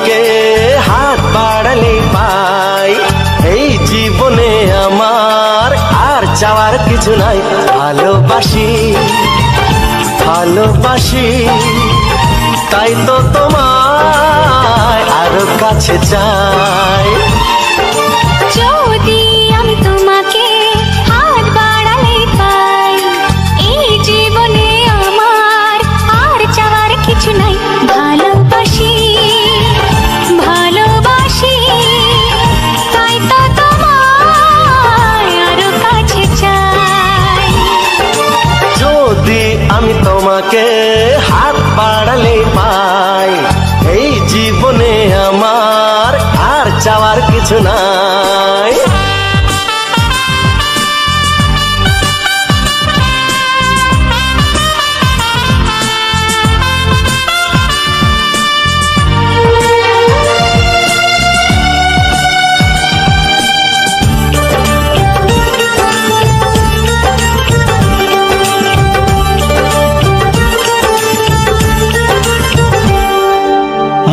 তোমাকে হাত বাড়ালে পাই, এই জীবনে আমার আর চাওয়ার কিছু নাই। ভালোবাসি ভালোবাসি তাই তো তোমায় আরো কাছে চাই। যদি আমি তোমাকে হাত বাড়ালে পাই, এই জীবনে আমার আর চাওয়ার কিছু নাই। ভালোবাসি ভালোবাসি তাই তো তোমায় আরো কাছে চাই। যদি আমি তোমাকে হাত বাড়ালে পাই, এই জীবনে আমার আর চাওয়ার কিছু নাই।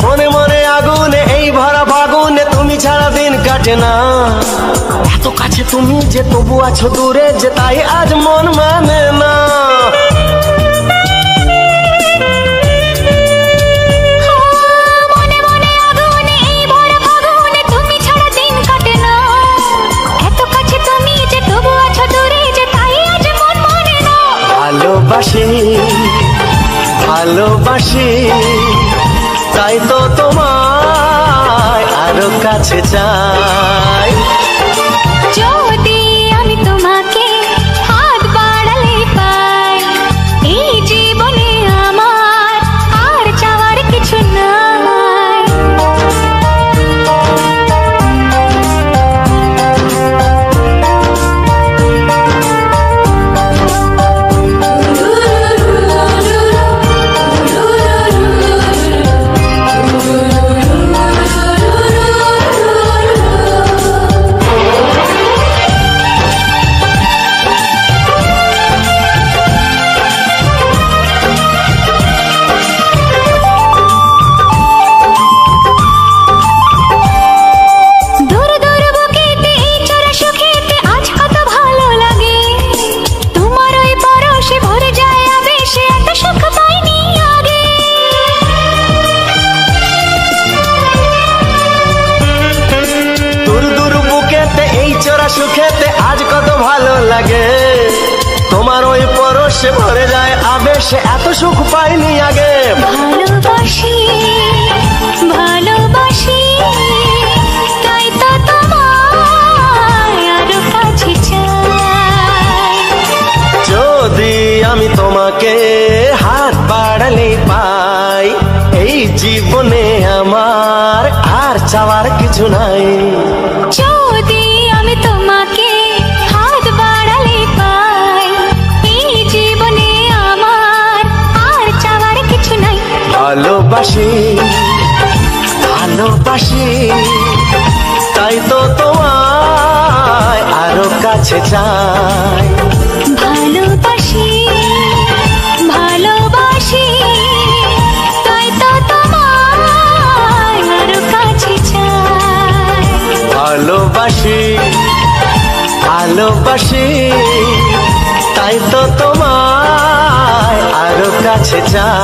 মনে মনে আগুনে এই ভরা ফাগুনে তুমি ছাড়া দিন কাটে না। এত কাছে তুমি যে তবু আছো দূরে, যে তাই আজ মন মানে না। মনে মনে আগুনে এই ভরা ফাগুনে তুমি ছাড়া দিন কাটে না। এত কাছে তুমি যে তবু আছো দূরে, যে তাই আজ মন মানে না। ভালোবাসি ভালোবাসি তাই তো তোমায় আরো কাছে চাই। যদি আমি তোমাকে হাত বাড়ালে পাই, এই জীবনে আমার আর চাওয়ার কিছু নাই। দূর দূর বুকেতে এই চোরা সুখেতে আজ কত ভালো লাগে। তোমার ওই পরশে ভরে যায় আবেশে, এত সুখ পাইনি আগে। দূর দূর বুকেতে এই চোরা সুখেতে আজ কত ভালো লাগে। তোমার ওই পরশে ভরে যায় আবেশে, এত সুখ পাইনি আগে। ভালোবাসি ভালোবাসি তাই তো তোমায় আরো কাছে চাই। যদি আমি তোমাকে হাত বাড়ালে পাই, এই জীবনে আমার আর চাওয়ার কিছু নাই। যদি আমি তোমাকে হাত বাড়ালে পাই, এই জীবনে আমার আর চাওয়ার কিছু নাই। ভালোবাসি ভালোবাসি তাই তো তোমায় আরো কাছে চাই। ভালোবাসি ভালোবাসি তাই তো তোমায় আরো কাছে চাই। ভালোবাসি ভালোবাসি তাই তো তোমায় আরো কাছে চাই।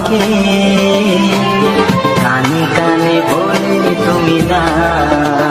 তোমাকে, কানে কানে বলে তুমি দাও।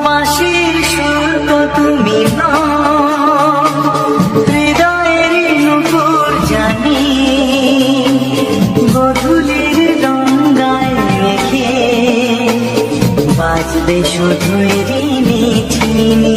বাঁশির সুর তো তুমি নও, হৃদয়ের নুপুর জানি, গধূলির গঙ্গায় মেখে বাজবে শুধুই রিমিঝিমি।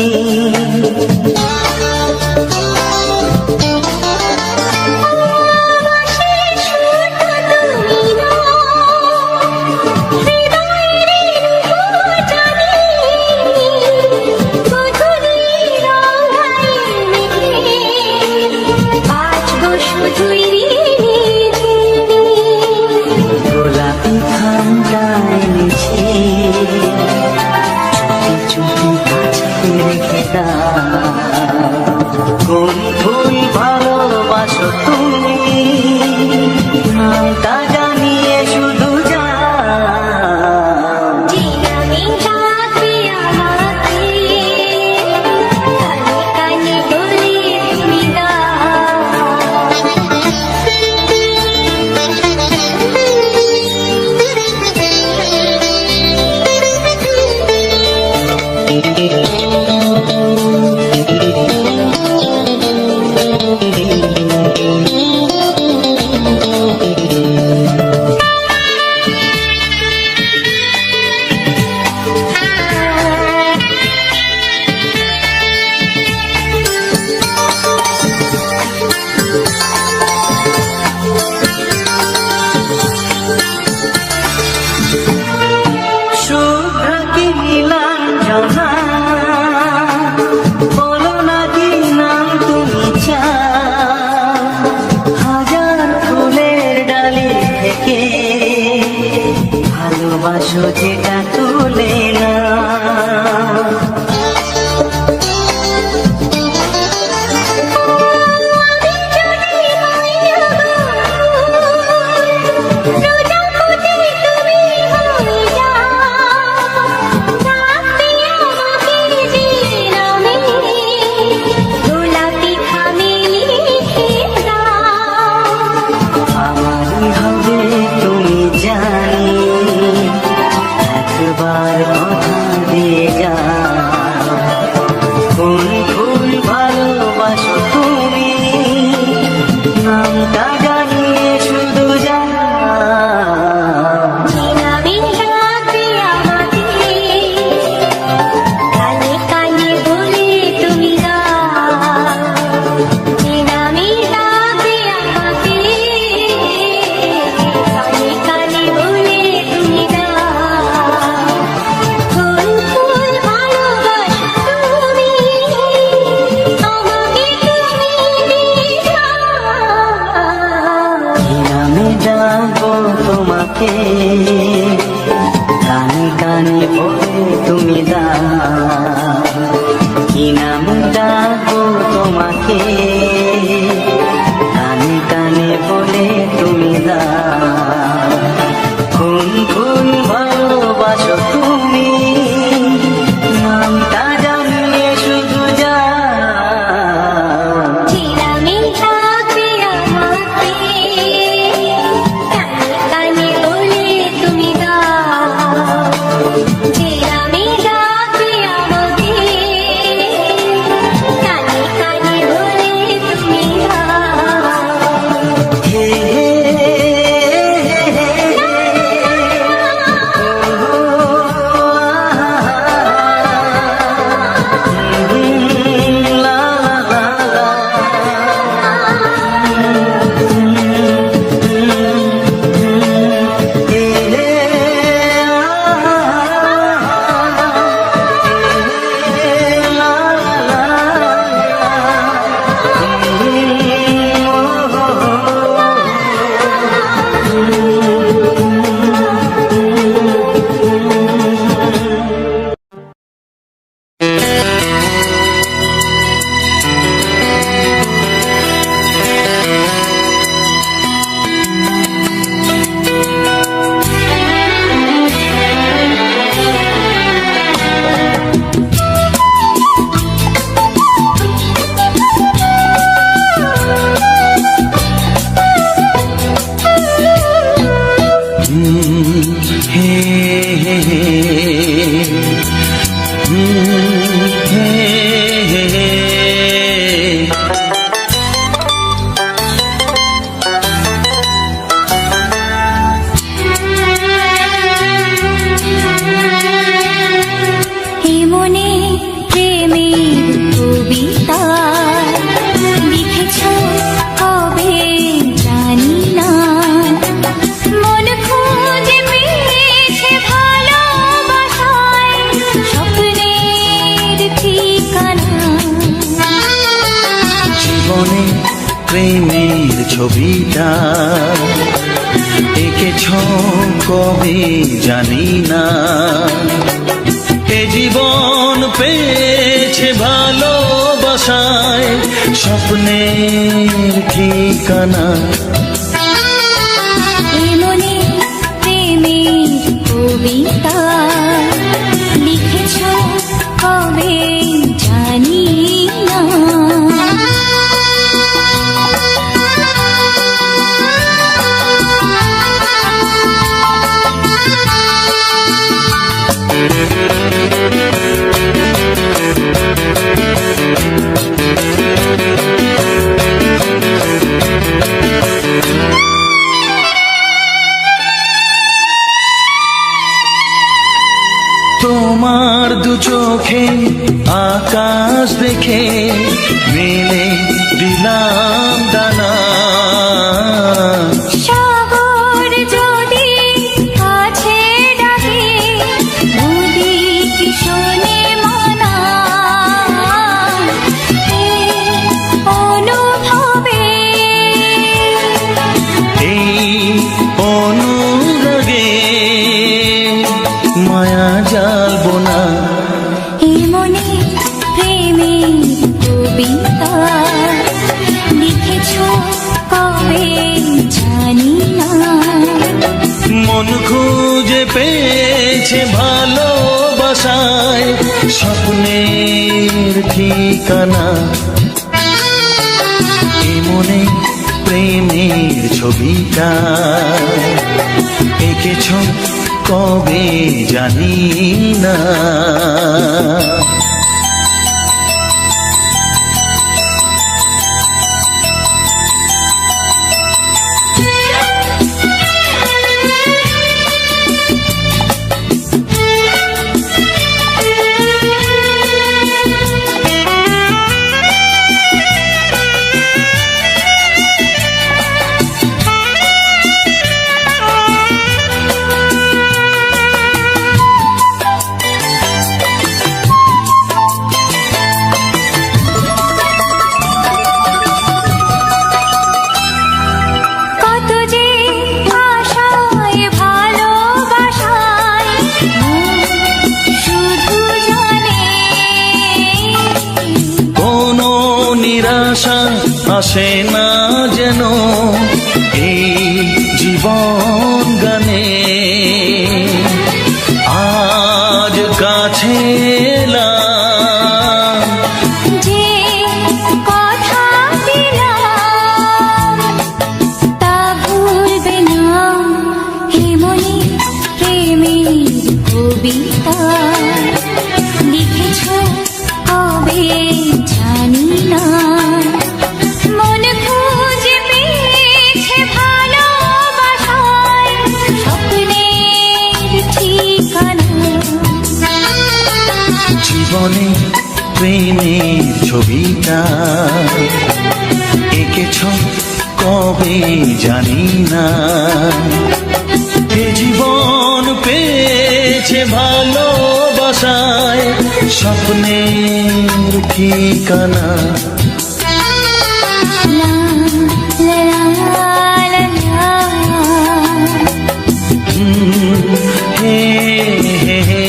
গোলাপি খামটায় নিচে চুপি চুপি কাছে রেখে দাও। কোন ফুল ভালোবাসো তুমি, নামটা জানিয়ে শুধু যাও। শুভ্র কি নীলাঞ্জনা, বলো না কি নাম তুমি চাও। হাজার ফুলের ডালি থেকে ভালোবাসো যেটা তুলে না। আমারই হবে তুমি জানি, একবার কথা দিয়ে যাও। কোন ফুল ভালোবাসো তুমি, নামটা জানিয়ে শুধু যাও। নামে ডাকবো তোমাকে, কানে কানে বলে তুমি দাও। কি নামে ডাকবো তোমাকে, কানে কানে বলে তুমি দাও। কোন ফুল ভালোবাসো তুমি, নামটা জানিয়ে শুধু যাও। কানে কানে বলে জীবনে প্রেমের ছবিটা এঁকেছ কবে জানি না, এ জীবন পেয়েছে ভালোবাসায় স্বপ্নের ঠিকানা। এমনি প্রেমের কবিতা লিখেছ কবে জানি না। তোমার দু চোখে আকাশ দেখে মেলে দিলাম দানা, সাগর যদি কাছে ডাকে নদী কি শোনে মানা, এই অনুভবে এই অনুরাগে মায়া জালবো না। এমনি প্রেমের কবিতা লিখেছ কবে জানি না। মন খুঁজে পেয়েছে ভালোবাসায় স্বপ্নের ঠিকানা, এ মনে প্রেমের ছবিটা এঁকেছ কবে জানি না। কত যে আশায় ভালোবাসায় মন শুধু জানে, কোনো নিরাশা আসে না যেন এই জীবন গানে, আজ কাছে এলাম যে কথা দিলাম তা ভুলবে না। এমনি প্রেমের কবিতা লিখেছ কবে জানি না। মন খুঁজে পেয়েছে ভালোবাসায় স্বপ্নের ঠিকানা। জীবনে প্রেমের ছবিটা এঁকেছ কবে জানি না, এ জীবন পেয়েছে ভালোবাসায় স্বপ্নের ঠিকানা। লা লা লা লা হে হে হে হে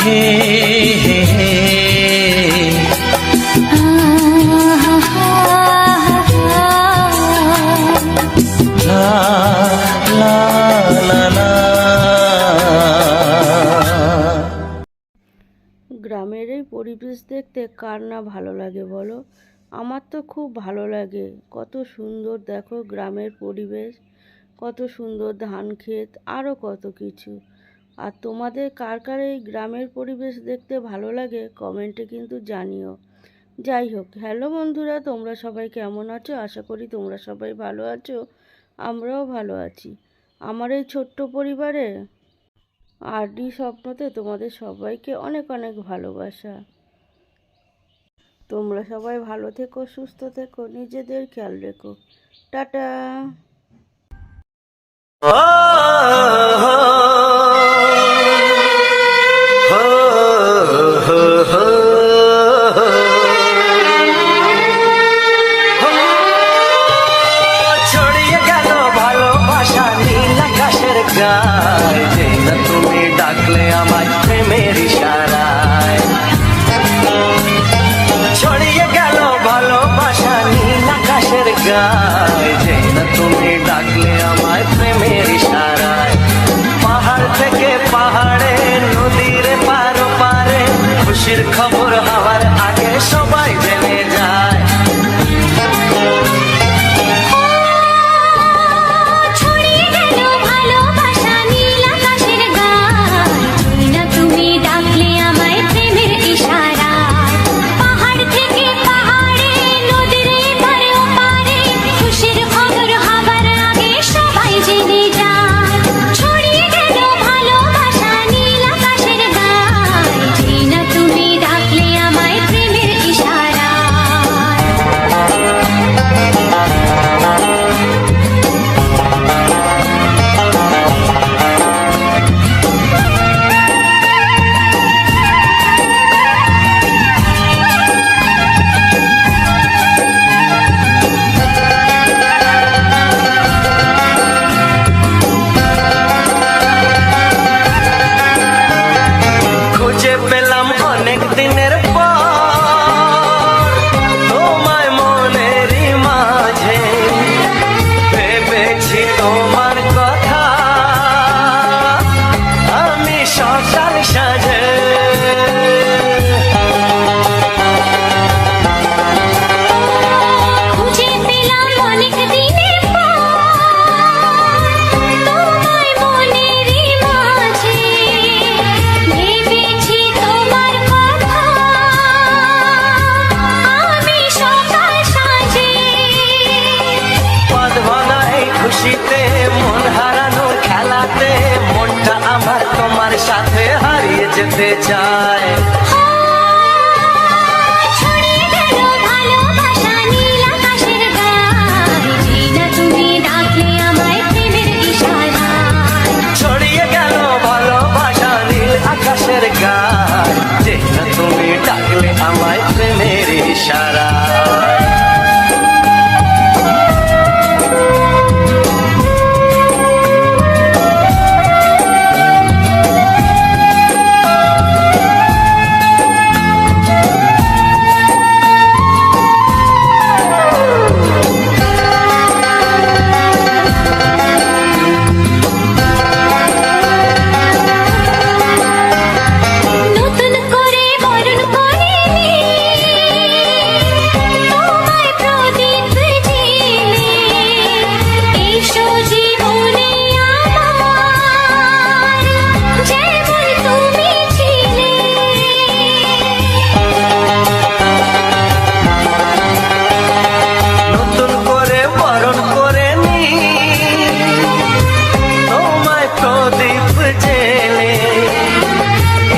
হে হে হে লা লা লা লা। গ্রামের এই পরিবেশ দেখতে কার না ভালো লাগে বলো? আমার তো খুব ভালো লাগে। কত সুন্দর দেখো গ্রামের পরিবেশ, কত সুন্দর ধান ক্ষেত, আরও কত কিছু। আর তোমাদের কার কার এই গ্রামের পরিবেশ দেখতে ভালো লাগে কমেন্টে কিন্তু জানিও। যাই হোক, হ্যালো বন্ধুরা, তোমরা সবাই কেমন আছো? আশা করি তোমরা সবাই ভালো আছো, আমরাও ভালো আছি। আমার এই ছোট্ট পরিবারে আরডি স্বপ্নতে তোমাদের সবাইকে অনেক অনেক ভালোবাসা। তোমরা সবাই ভালো থেকো, সুস্থ থেকো, নিজেদের খেয়াল রেখো। টাটা। ও সাথে হারিয়ে যেতে চায়। ছড়িয়ে গেল ভালোবাসা নীল আকাশের গায়ে, যেই না তুমি ডাকলে আমায় প্রেমের ইশারায়। ছড়িয়ে গেল ভালোবাসা নীল আকাশের গায়, যে না তুমি ডাকলে আমায় প্রেমের ইশারায়। নতুন করে বরণ করে তোমায় প্রদীপ জেলে, এসো জীবনে আমার, যেমন তুমি ছিলে। নতুন করে বরণ করে নি তোমায় প্রদীপ জেলে,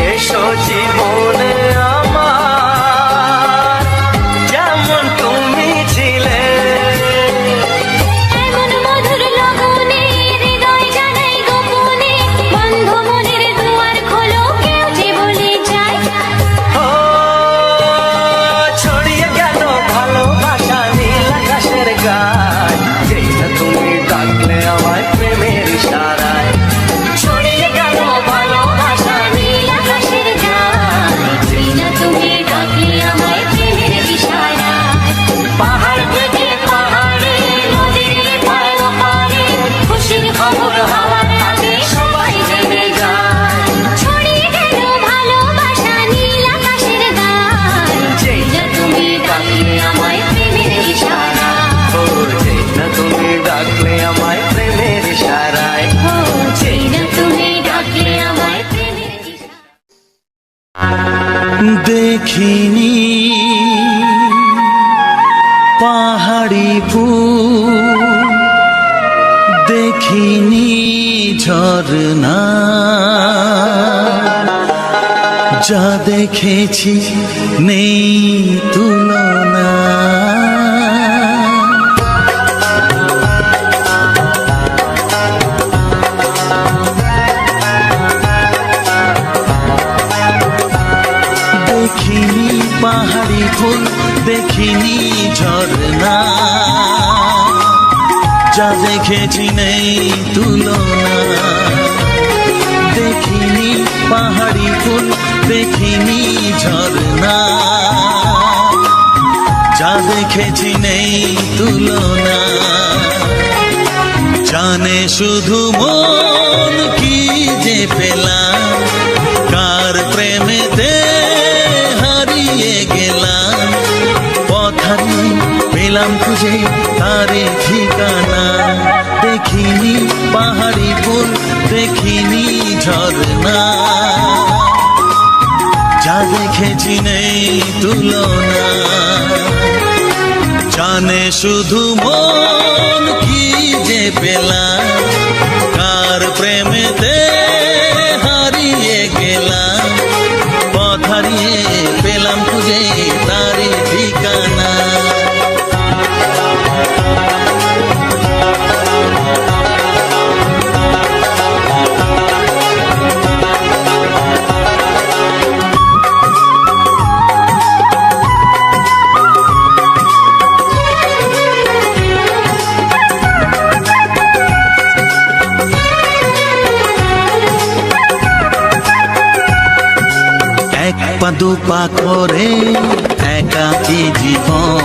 এসো জীবনে আমার, যেমন তুমি ছিলে। এমন মধুর লগনে হৃদয় জানাই গোপনে, বন্ধ মনের দুয়ার খোলো, কেউ যে বলে যায়। ও ছড়িয়ে গেল ভালোবাসা নীল আকাশের গায়, যেই না তুমি ডাকলে আমায় প্রেমের ইশারায়। ছড়িয়ে গেল ভালোবাসা নীল আকাশের গায়, যেই না তুমি ডাকলে আমায় প্রেমের ইশারায়। পাহাড় থেকে পাহাড়ে নদীর পার ওপারে খুশির খবর হওয়ার আগে সবাই জেনে যায়। ছড়িয়ে গেল ভালোবাসা নীল আকাশের গায়ে, যেই না তুমি ডাকলে আমায় প্রেমের ইশারায়। ও যেই না তুমি ডাকলে আমায় প্রেমের ইশারায়। ও যেই না তুমি ডাকলে আমায় প্রেমের ইশারায়। দেখিনি পাহাড়ি ফুল, দেখিনি ঝরনা, যা দেখেছি নেই তুলনা। দেখিনি পাহাড়ি ফুল, দেখিনি ঝরনা, যা দেখেছি নেই তুলনা। দেখিনি পাহাড়ি ফুল, দেখিনি ঝরনা, যা দেখেছি নেই তুলনা। জানে শুধু মন কি যে পেলাম, কার প্রেমেতে হারিয়ে গেলাম। পথারি পেলাম খুঁজে তারে ঠিকানা, দেখিনি পাহাড়ি ফুল, দেখিনি ঝরনা, যা দেখেছি নেই তুলনা। জানে শুধু মন কি যে পেলাম, কার প্রেমেতে হারিয়ে গেলাম। পথ হারিয়ে পেলাম খুঁজে তারে ঠিকানা। এক পা দুপা করে একাকী জীবন,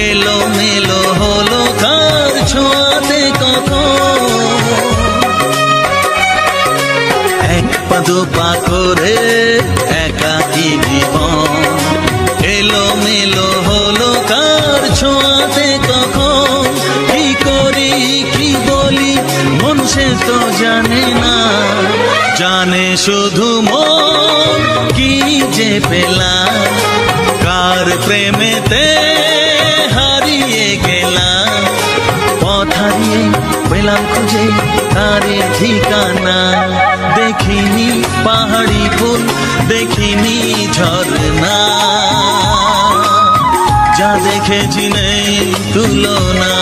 এলো মেলো হলো কার ছোঁয়াতে কখন। এক পা দুপা করে একাকী জীবন, এলো মেলো হলো কার ছোঁয়াতে কখন। কি করি কি বলি মন সে তো জানে না, জানে শুধু মন কি যে পেলাম, কার প্রেমেতে হারিয়ে গেলাম। পথ হারিয়ে পেলাম খুঁজে তারে ঠিকানা, দেখিনি ঝরনা, যা দেখেছি নেই তুলনা।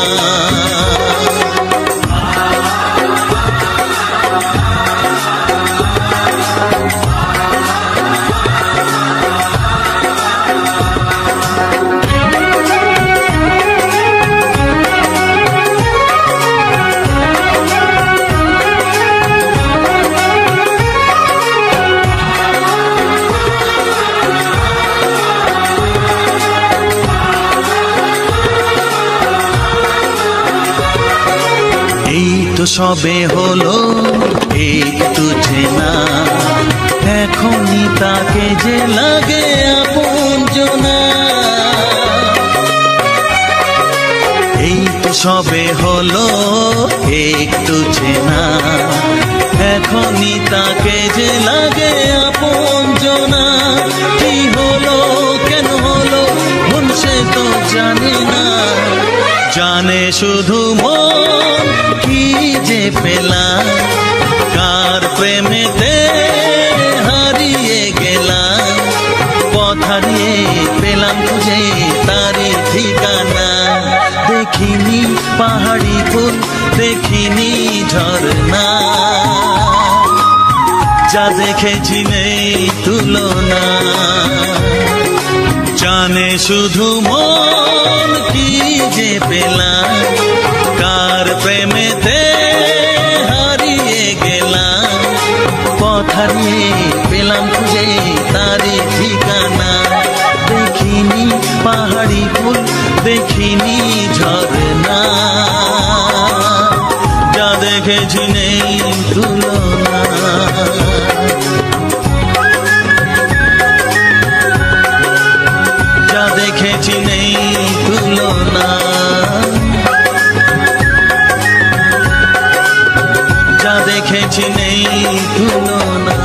এই তো সবে হলো একটু চেনা, এখনই তাকে যে লাগে আপনজনা। এই তো সবে হলো একটু চেনা, এখনই তাকে যে লাগে আপনজনা। কি হলো কেন হলো মন সে তো জানে না, জানে শুধু মন কি যে পেলাম, কার প্রেমেতে হারিয়ে গেলাম। পথ হারিয়ে পেলাম খুঁজে তারি ঠিকানা, দেখিনি পাহাড়ি ফুল দেখিনি ঝরনা, যা দেখেছি নেই তুলনা। জানে শুধু মন কি যে পেলাম, কার প্রেমেতে হারিয়ে গেলাম। পথ হারিয়ে পেলাম খুঁজে তারি ঠিকানা, দেখিনি পাহাড়ি ফুল দেখিনি ঝরনা, যা দেখেছি নেই তুলনা। যা দেখেছি নেই তুলনা, যা দেখেছি নেই তুলনা।